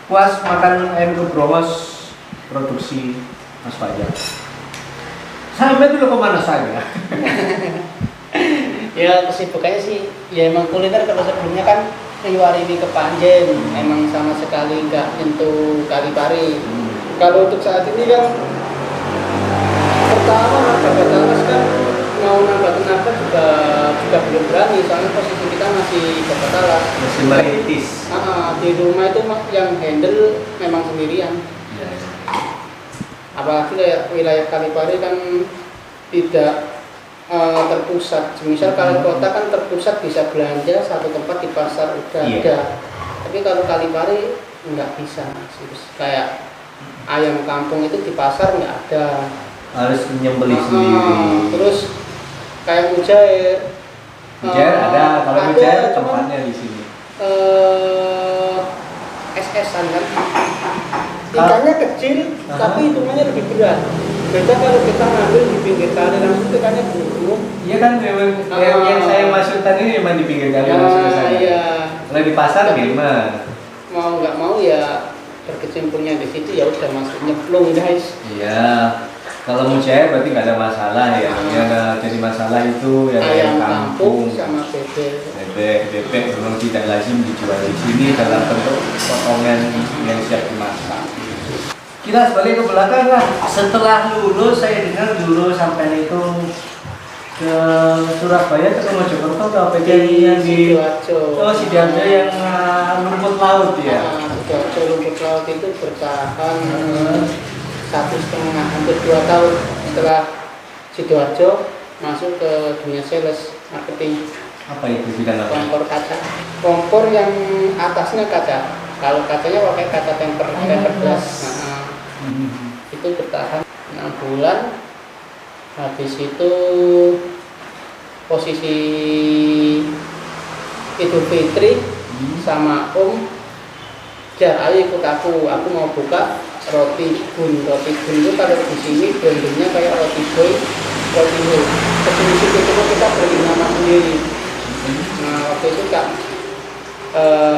puas makan ayam gebrongos produksi Mas Fajar. Sampai dulu kemana saja? Ya kesibukannya sih, ya emang kuliner. Kalau sebelumnya kan Riwarini ke Panjen, emang sama sekali nggak nyentuh Kalipari. Kalau untuk saat ini kan pertama Bapak kan mau nambah juga belum berani, soalnya posisi kita masih Bapak Masih merintis. di rumah itu yang handle memang sendirian. Ya. Apalagi kayak wilayah Kalipari kan tidak terpusat. Misal kalau kota kan terpusat, bisa belanja satu tempat di pasar udah ada. Tapi kalau Kalipari nggak bisa. Kayak ayam kampung itu di pasar nggak ada. Harus nyembeli sendiri. Terus kayak mujair. Mujair ada, kalau mujair tempatnya di sini. Es-esan kan. Ikannya kecil, tapi hitungannya lebih berat. Beda kalau kita ngambil di pinggir kali langsung ikannya gemuk. Iya kan, memang yang saya maksudkan ini memang di pinggir kali langsung ke sana. Iya. Kalau di pasar gimana? Mau nggak mau ya berkecimpungnya di situ, ya udah masuk nyemplung guys. Iya. Kalau mujair berarti nggak ada masalah ya. Yang jadi masalah itu yang ayam kampung sama bebek. Bebek memang tidak lazim dijual di sini dalam bentuk potongan yang siap dimasak. Kita balik ke belakang lah. Setelah lulus saya dengar dulu sampai itu ke Surabaya ke Mojokerto ke apa yang di Sidoarjo yang rumput laut ya. Sidoarjo rumput laut itu bertahan 1,5 hampir 2 tahun setelah Sidoarjo masuk ke dunia sales marketing. Apa itu bidang apa? Kompor kaca. Kompor yang atasnya kaca. Kalau kacanya pakai kaca temper glass. Itu bertahan 6 bulan. Habis itu posisi Idul Fitri sama Jar, ayo ikut aku mau buka roti bun itu kalau di sini brandingnya kayak roti boy, roti boy. Sebelum itu kita beri nama sendiri. Nah waktu itu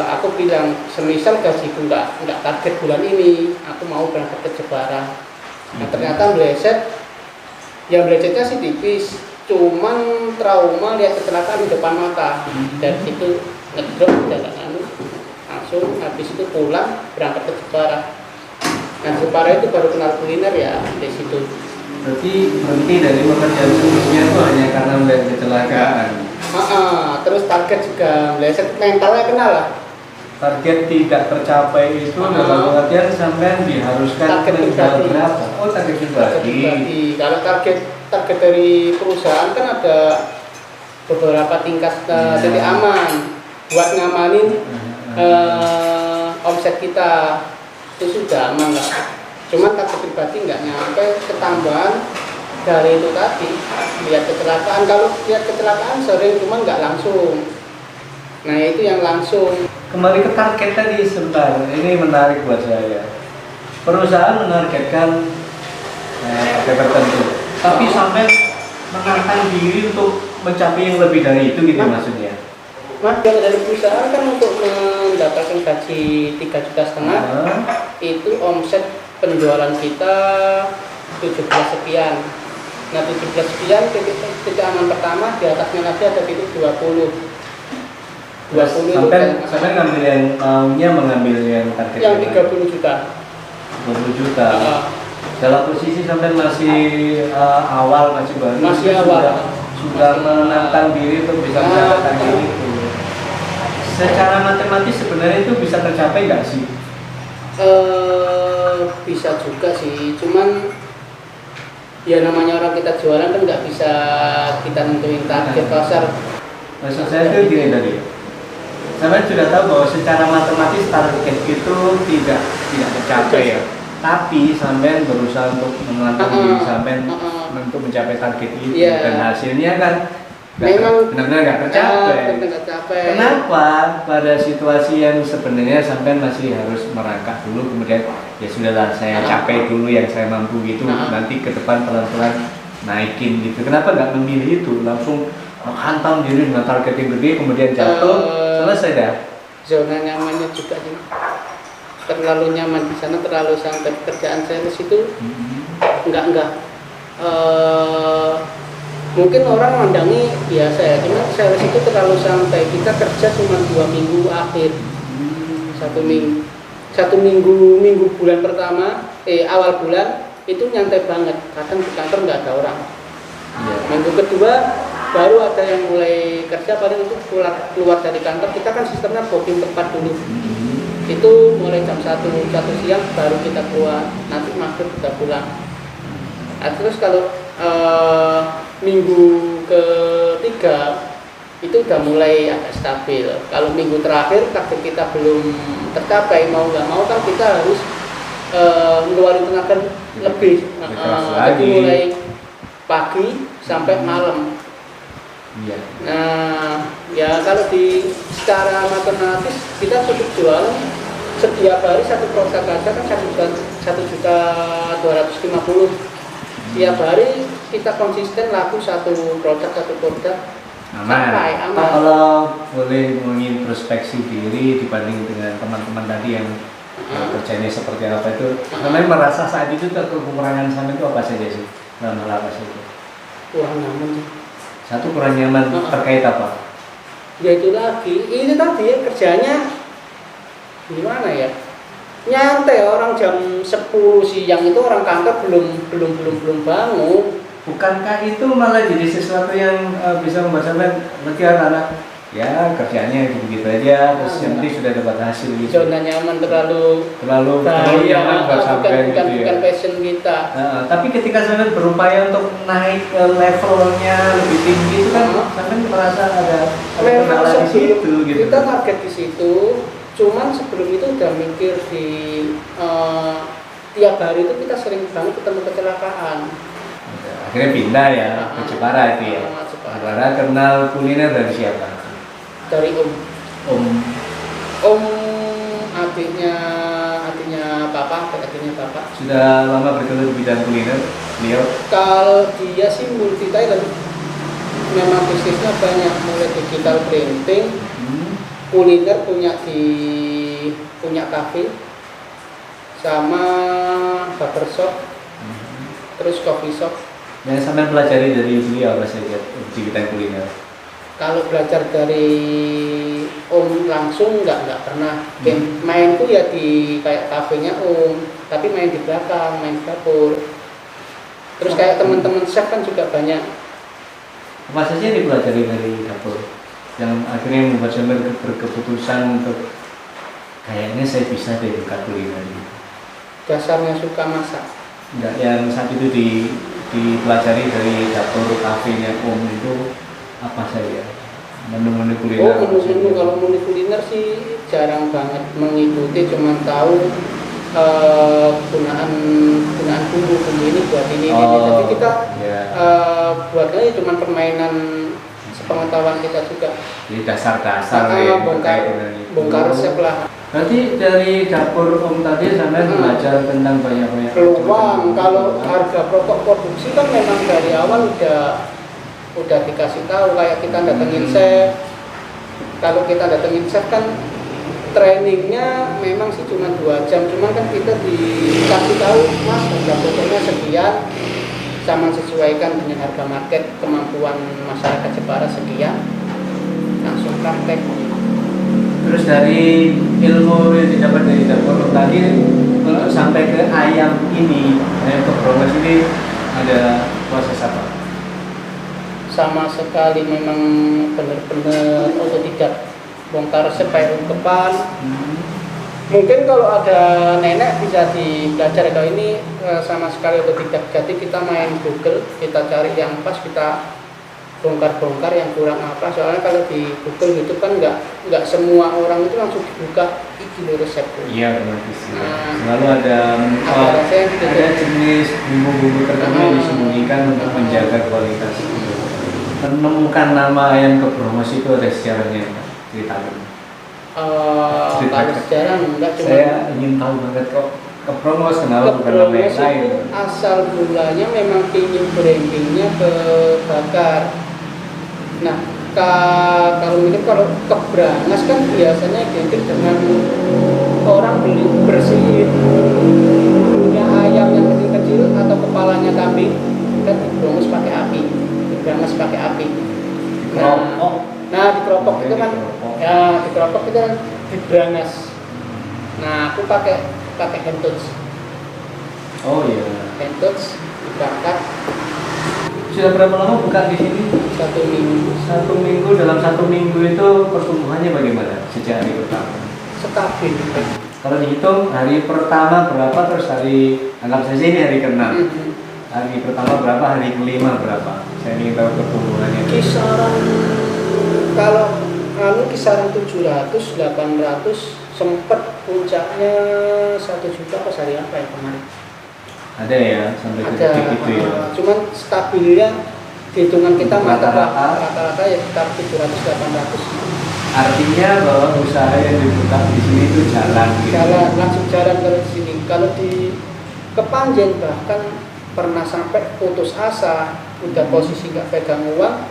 aku bilang semisal gajiku nggak target bulan ini, aku mau berangkat ke Jepara. Nah ternyata yang belecetnya sih tipis, cuman trauma lihat kecelakaan di depan mata. Dari situ ngedrop jalan langsung, habis itu pulang berangkat ke Jepara. Nah Jepara itu baru kenal kuliner ya di situ. Berarti berhenti dari pekerjaan sebelumnya itu hanya karena melihat kecelakaan. Terus target juga meleset, mentalnya kenal lah. Target tidak tercapai itu dalam pengertian sampai diharuskan menjual berapa? Oh target pribadi. Kalau target dari perusahaan kan ada beberapa tingkat titik aman buat ngamanin omset kita, itu sudah aman lah. Cuman target pribadi nggak nyampe, ketambahan dari itu tadi lihat kecelakaan. Kalau lihat kecelakaan sering, cuman nggak langsung. Nah itu yang langsung. Kembali ke target tadi sebentar, ini menarik buat saya. Perusahaan menargetkan target tertentu, tapi sampai menantang diri untuk mencapai yang lebih dari itu gitu maksudnya. Mas dari perusahaan kan untuk mendapatkan gaji 3,5 juta itu omset penjualan kita 17 sekian. Nah 17 sekian titik aman pertama, di atasnya lagi ada titik 20 sampai ngambil yang maunya mengambil yang target yang 30 juta. 30 juta. Dalam posisi sampai masih awal, masih baru. Masih awal. Sudah menantang diri untuk bisa mencapai target itu. Secara matematis sebenarnya itu bisa tercapai nggak sih? Bisa juga sih, cuman ya namanya orang kita jualan kan nggak bisa kita nentuin target pasar. Maksud saya itu gini tadi. Sampai sudah tahu bahwa secara matematis target itu tidak tercapai ya. Tapi sampai berusaha untuk menantang diri sampai untuk mencapai target itu dan hasilnya kan memang benar-benar nggak tercapai. Kenapa pada situasi yang sebenarnya sampai masih harus merangkak dulu, kemudian ya sudahlah saya capai dulu yang saya mampu gitu, nanti ke depan pelan-pelan naikin gitu. Kenapa nggak memilih itu langsung menghantam diri dengan target yang gede kemudian jatuh selesai dah? Zona nyamannya juga sih. terlalu nyaman di sana, terlalu santai. Pekerjaan sales itu enggak. Mungkin orang mandangi biasa ya, cuma sales itu terlalu santai. Kita kerja cuma 2 minggu akhir, satu minggu bulan pertama, awal bulan itu nyantai banget. Kadang di kantor nggak ada orang. Minggu kedua baru ada yang mulai kerja, paling itu keluar dari kantor. Kita kan sistemnya booking tempat dulu. Itu mulai jam 1 siang baru kita keluar, nanti maghrib kita pulang. Nah, terus kalau minggu ketiga itu udah mulai agak stabil. Kalau minggu terakhir target kita belum tercapai, mau nggak mau kan kita harus ngeluarin tenaga lebih. Jadi mulai pagi sampai malam. Iya. Nah, ya kalau di secara matematis kita cukup jual setiap hari satu produk aja kan 1.250.000. Setiap hari kita konsisten laku satu produk sampai aman. Kalau boleh mengintrospeksi diri dibanding dengan teman-teman tadi yang kerjanya seperti apa itu, kalian merasa saat itu kekurangan sama itu apa saja sih? Dalam hal apa saja? Kurang nyaman. Satu, kurang nyaman terkait apa? Ya itu lagi, ini tadi ya, kerjanya gimana ya? Nyantai, orang jam 10 siang itu orang kantor belum bangun. Bukankah itu malah jadi sesuatu yang bisa membuat sampai berarti anak-anak ya kerjanya begitu aja, terus yang penting sudah dapat hasil gitu. Zona nyaman terlalu nyaman buat sampai gitu ya. Bukan passion kita. Tapi ketika sampai berupaya untuk naik ke levelnya lebih tinggi itu kan sampai merasa ada kendala di situ gitu. Kita target di situ, cuman sebelum itu udah mikir di tiap hari itu kita sering banget ketemu kecelakaan. Akhirnya pindah ya ke Jepara itu ya. Jepara kenal kuliner dari siapa? Dari Om adiknya Papa. Sudah lama bergelut di bidang kuliner beliau? Kalau dia sih multi talent, memang bisnisnya banyak, mulai digital printing, kuliner punya kafe, sama barbershop, terus coffee shop. Yang sampai pelajari dari beliau apa saja di bidang kuliner? Kalau belajar dari Om langsung nggak pernah. Mainku ya di kayak kafenya Om, tapi main di belakang, main di dapur. Terus kayak teman-teman chef kan juga banyak. Apa saja dipelajari dari dapur yang akhirnya membuat saya berkeputusan untuk kayaknya saya bisa deh buka kuliner gitu. Dasarnya suka masak. Enggak, yang saat itu dipelajari dari dapur kafenya Om itu apa saja? Menu-menu kuliner. Menu kalau menu kuliner sih jarang banget mengikuti, cuma tahu gunaan bumbu ini buat ini. Jadi kita buatnya cuma permainan sepengetahuan kita juga. Jadi dasar-dasar ya, bongkar resep lah. Berarti dari dapur Om tadi sampai belajar tentang banyak-banyak peluang. Kalau harga pokok produksi kan memang dari awal udah dikasih tahu, kayak kita datengin chef. Kalau kita datengin chef kan trainingnya memang sih cuma 2 jam, cuman kan kita dikasih tahu Mas harga pokoknya sekian, sama sesuaikan dengan harga market, kemampuan masyarakat Jepara sekian, langsung praktek. Terus dari ilmu yang didapat dari dapur tadi untuk sampai ke ayam ini, ayam kebrongos ini ada proses apa? Sama sekali memang benar-benar otodidak, bongkar resep kayak ungkepan. Mungkin kalau ada nenek bisa dibelajar, kalau ini sama sekali otodidak. Jadi kita main Google, kita cari yang pas, kita bongkar-bongkar yang kurang apa. Soalnya kalau di Google itu kan nggak semua orang itu langsung dibuka ini resep. Iya benar sih. Selalu ada jenis bumbu-bumbu tertentu yang disembunyikan untuk menjaga kualitas. Menemukan nama ayam kebrongos itu ada sejarahnya, ceritakan. Kalau sejarah enggak, cuma saya ingin tahu banget kok kebrongos kenapa bukan nama yang lain. Asal mulanya memang ingin brandingnya ke bakar. Nah, kalau kebrangas kan biasanya identik dengan orang beli Nah di keropok Oke, itu kan, dikeropok. ya di keropok itu kan diberanas. Nah aku pakai hand touch, Oh iya. dibakar Sudah berapa lama buka di sini? 1 minggu. 1 minggu. Dalam 1 minggu itu pertumbuhannya bagaimana sejak hari pertama? Stabil. Kalau dihitung hari pertama berapa, terus anggap saja ini hari ke-6. Hari pertama berapa, hari kelima berapa? Saya ingin tahu pertumbuhannya. Kisaran kalau kisaran 700, 800, sempat puncaknya 1 juta pas hari apa ya kemarin? Ada ya sampai Ada, detik itu ya. cuman stabilnya hitungan kita Rata-rata ya sekitar 700-800. Artinya bahwa usaha yang dibuka di sini itu jalan. Gitu. Langsung jalan ke sini. Kalau di Kepanjen bahkan pernah sampai putus asa, udah posisi nggak pegang uang,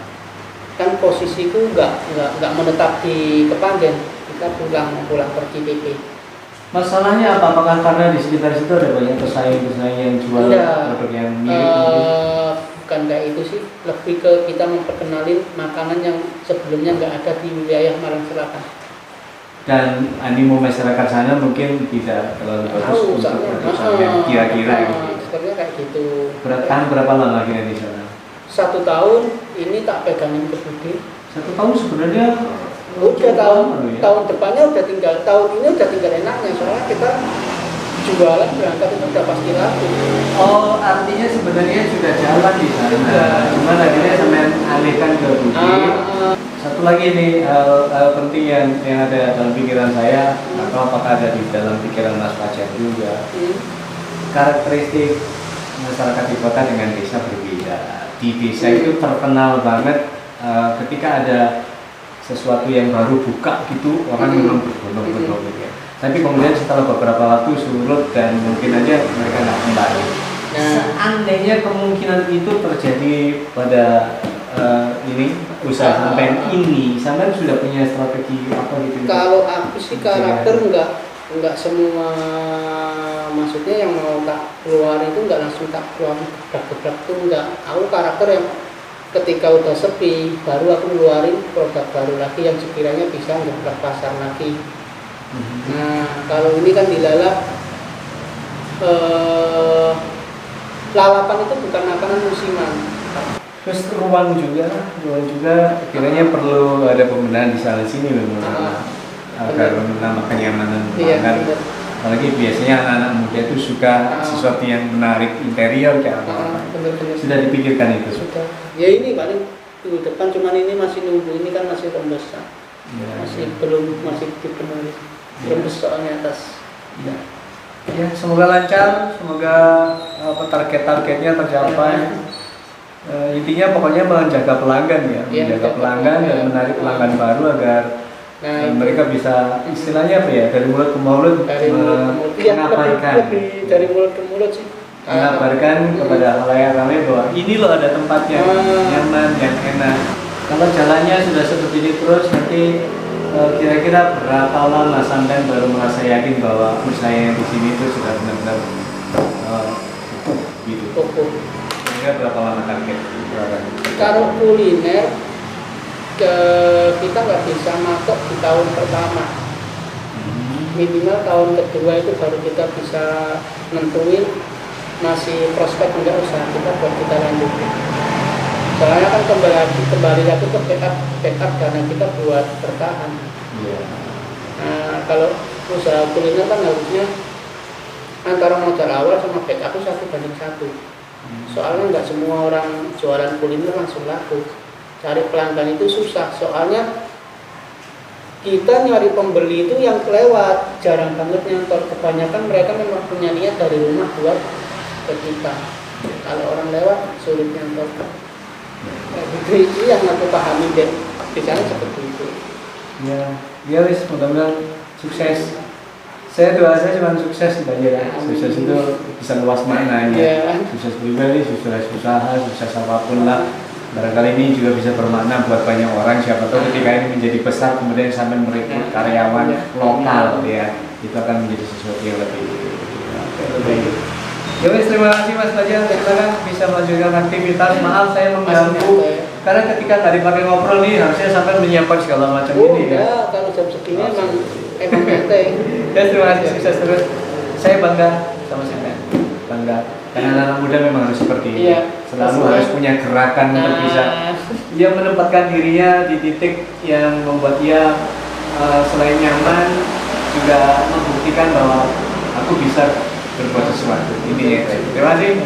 kan posisiku nggak menetap di Kepanjen, kita pulang pergi PP. Masalahnya apa? Apakah karena di sekitar situ ada banyak pesaing-pesaing yang jual produk yang mirip? Bukan kayak itu sih, lebih ke kita memperkenalin makanan yang sebelumnya nggak ada di wilayah Malang Selatan. Dan animo masyarakat sana mungkin tidak terlalu bagus untuk produksinya kira-kira gitu. Sebenarnya kayak gitu. Berapa lama kira di sana? 1 tahun ini tak pegangin ke Budi. 1 tahun sebenarnya Udah tahun depannya udah tinggal, tahun ini udah tinggal enaknya, soalnya kita jualan berangkat itu udah pasti laku. Oh, artinya sebenarnya sudah jalan di sana. Cuman akhirnya sampai alihkan ke Budi. Satu lagi nih hal penting yang ada dalam pikiran saya, atau apakah ada di dalam pikiran Mas Fajar juga. Karakteristik masyarakat di kota dengan desa berbeda. Di desa itu terkenal banget ketika ada sesuatu yang baru buka gitu, orang memang berbondong-bondong gitu ya. Tapi kemudian setelah beberapa waktu surut dan mungkin aja mereka nggak kembali. Nah, seandainya kemungkinan itu terjadi pada ini usaha sampai ini, sampai sudah punya strategi apa gitu? Kalau aku sih karakter nggak semua, maksudnya yang mau tak keluar itu nggak langsung tak keluar gebrak-gebrak tuh nggak. Aku karakter yang ketika udah sepi baru aku ngeluarin produk baru lagi yang sekiranya bisa ngebrak pasar lagi. Nah kalau ini kan dilalap, lalapan itu bukan makanan musiman. Terus ruang juga kiranya perlu ada pembenahan di sana sini memang agar menambah kenyamanan makan. Apalagi biasanya anak-anak muda itu suka sesuatu yang menarik interior kayak apa. Sudah dipikirkan itu? Sudah. Ya ini paling di depan, cuman ini masih nunggu, ini kan masih rembes, masih dipenuhi rembes soalnya atas. Ya, semoga lancar, semoga target-targetnya tercapai. Intinya pokoknya menjaga pelanggan ya, menjaga pelanggan dan menarik pelanggan baru agar mereka bisa istilahnya apa ya, dari mulut ke mulut mengabaikan, dari mulut ke mulut sih, mengabarkan kepada halayak ramai bahwa ini loh ada tempat yang nyaman, yang enak. Kalau jalannya sudah seperti ini terus, nanti kira-kira berapa lama sampai baru merasa yakin bahwa usaha yang di sini itu sudah benar-benar gitu? Kira berapa lama target? Kalau kuliner kita nggak bisa masuk di tahun pertama, minimal tahun kedua itu baru kita bisa nentuin masih prospek enggak usaha kita buat kita lanjutin. Soalnya kan kembali lagi ke backup dana kita buat bertahan. Nah, kalau usaha kuliner kan harusnya antara modal awal sama backup itu 1:1. Soalnya nggak semua orang jualan kuliner langsung laku. Cari pelanggan itu susah, soalnya kita nyari pembeli itu yang kelewat, jarang banget nyantor. Kebanyakan mereka memang punya niat dari rumah buat ke kita. Kalau orang lewat sulit nyantor. Itu yang aku pahami dan di sana seperti itu. Ya wis, mudah-mudahan sukses. Saya doa saya cuma sukses saja ya. Sukses itu bisa luas maknanya. Sukses pribadi, sukses usaha, sukses apapun lah. Barangkali ini juga bisa bermakna buat banyak orang. Siapa tahu ketika ini menjadi besar kemudian sampai merekrut karyawan lokal ya, itu akan menjadi sesuatu yang lebih baik. Ya wis, terima kasih Mas Fajar. Silakan bisa melanjutkan aktivitas. Maaf saya mengganggu Karena ketika nggak dipakai ngobrol nih, harusnya sampai menyiapkan segala macam Oh ini ya. enggak, kalau jam segini emang enteng. Ya, terima kasih, sukses terus. Saya bangga sama Semen, bangga. Karena anak muda memang harus seperti ini. Iya. Selalu harus punya gerakan untuk bisa dia menempatkan dirinya di titik yang membuat dia selain nyaman juga membuktikan bahwa aku bisa berbuat sesuatu. Ini ya. Terima kasih.